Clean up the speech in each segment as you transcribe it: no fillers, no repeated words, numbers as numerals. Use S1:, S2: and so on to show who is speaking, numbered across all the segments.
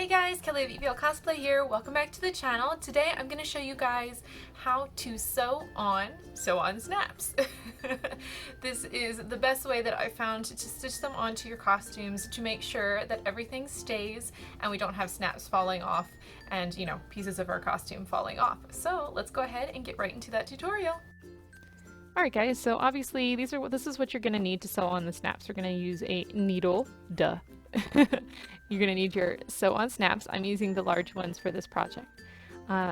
S1: Hey guys, Kelly of EVL Cosplay here. Welcome back to the channel. Today I'm going to show you guys how to sew on snaps. This is the best way that I found to stitch them onto your costumes to make sure that everything stays and we don't have snaps falling off and, you know, pieces of our costume falling off. So let's go ahead and get right into that tutorial. Alright guys, so obviously this is what you're going to need to sew on the snaps. We're going to use a needle, duh. You're going to need your sew on snaps. I'm using the large ones for this project.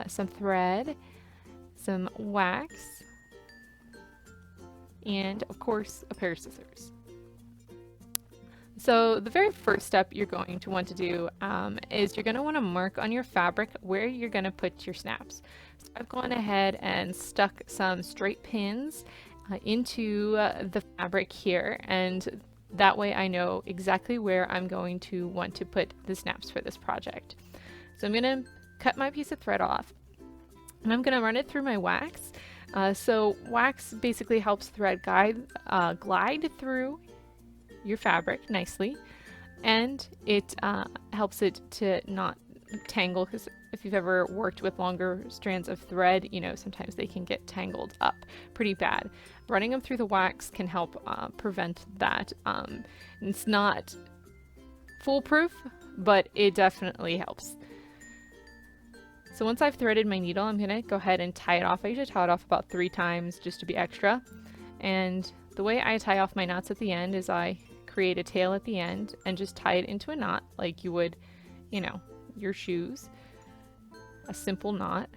S1: Some thread, some wax, and of course a pair of scissors. So the very first step you're going to want to do is you're going to want to mark on your fabric where you're going to put your snaps. So I've gone ahead and stuck some straight pins into the fabric here, and that way I know exactly where I'm going to want to put the snaps for this project. So I'm going to cut my piece of thread off and I'm going to run it through my wax. So wax basically helps thread glide through your fabric nicely, and it helps it to not tangle, because if you've ever worked with longer strands of thread, you know, sometimes they can get tangled up pretty bad. Running them through the wax can help prevent that. It's not foolproof, but it definitely helps. So once I've threaded my needle, I'm going to go ahead and tie it off. I usually tie it off about 3 times just to be extra. And the way I tie off my knots at the end is I create a tail at the end and just tie it into a knot like you would, you know, your shoes. A simple knot.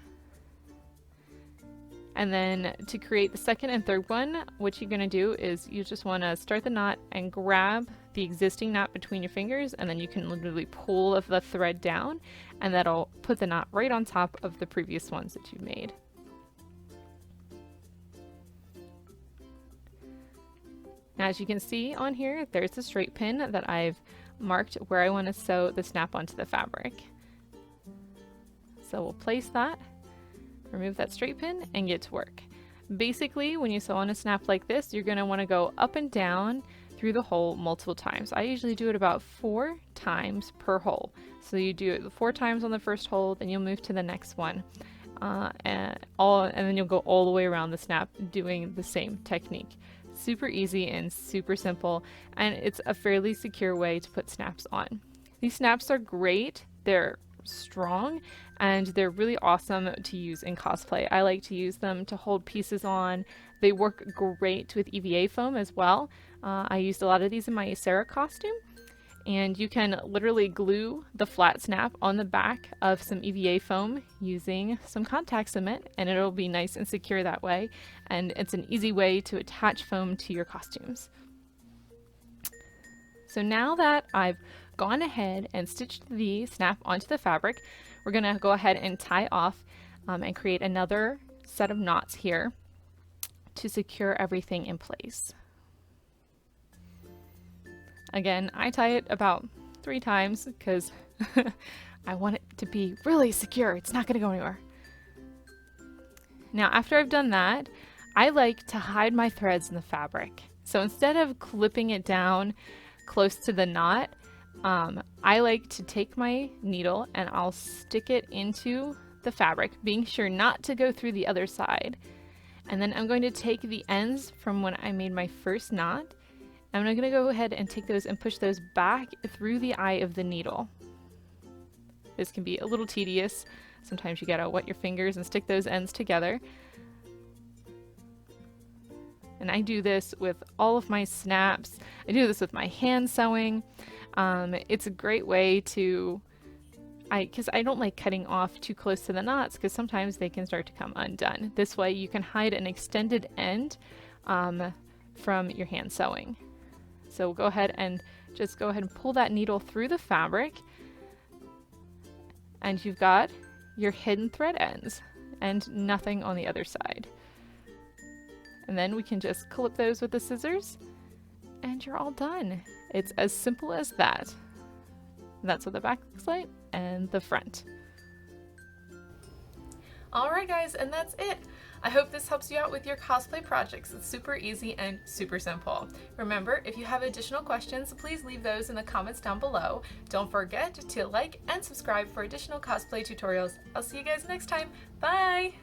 S1: And then to create the second and third one, what you're going to do is you just want to start the knot and grab the existing knot between your fingers, and then you can literally pull the thread down, and that'll put the knot right on top of the previous ones that you've made. Now, as you can see on here, there's the straight pin that I've marked where I want to sew the snap onto the fabric. So we'll place that, remove that straight pin, and get to work. Basically, when you sew on a snap like this, you're going to want to go up and down through the hole multiple times. I usually do it about 4 times per hole. So you do it 4 times on the first hole, then you'll move to the next one. And then you'll go all the way around the snap doing the same technique. Super easy and super simple, and it's a fairly secure way to put snaps on. These snaps are great. They're strong and they're really awesome to use in cosplay. I like to use them to hold pieces on. They work great with EVA foam as well. I used a lot of these in my Sarah costume, and you can literally glue the flat snap on the back of some EVA foam using some contact cement, and it'll be nice and secure that way, and it's an easy way to attach foam to your costumes. So now that I've gone ahead and stitched the snap onto the fabric, we're going to go ahead and tie off and create another set of knots here to secure everything in place. Again, I tie it about 3 times because I want it to be really secure. It's not going to go anywhere. Now, after I've done that, I like to hide my threads in the fabric. So instead of clipping it down close to the knot, I like to take my needle and I'll stick it into the fabric, being sure not to go through the other side. And then I'm going to take the ends from when I made my first knot. I'm going to go ahead and take those and push those back through the eye of the needle. This can be a little tedious. Sometimes you gotta wet your fingers and stick those ends together. And I do this with all of my snaps. I do this with my hand sewing. It's a great way to, because I don't like cutting off too close to the knots because sometimes they can start to come undone. This way you can hide an extended end from your hand sewing. So we'll go ahead and pull that needle through the fabric, and you've got your hidden thread ends and nothing on the other side. And then we can just clip those with the scissors and you're all done. It's as simple as that. That's what the back looks like and the front. Alright guys, and that's it. I hope this helps you out with your cosplay projects. It's super easy and super simple. Remember, if you have additional questions, please leave those in the comments down below. Don't forget to like and subscribe for additional cosplay tutorials. I'll see you guys next time. Bye!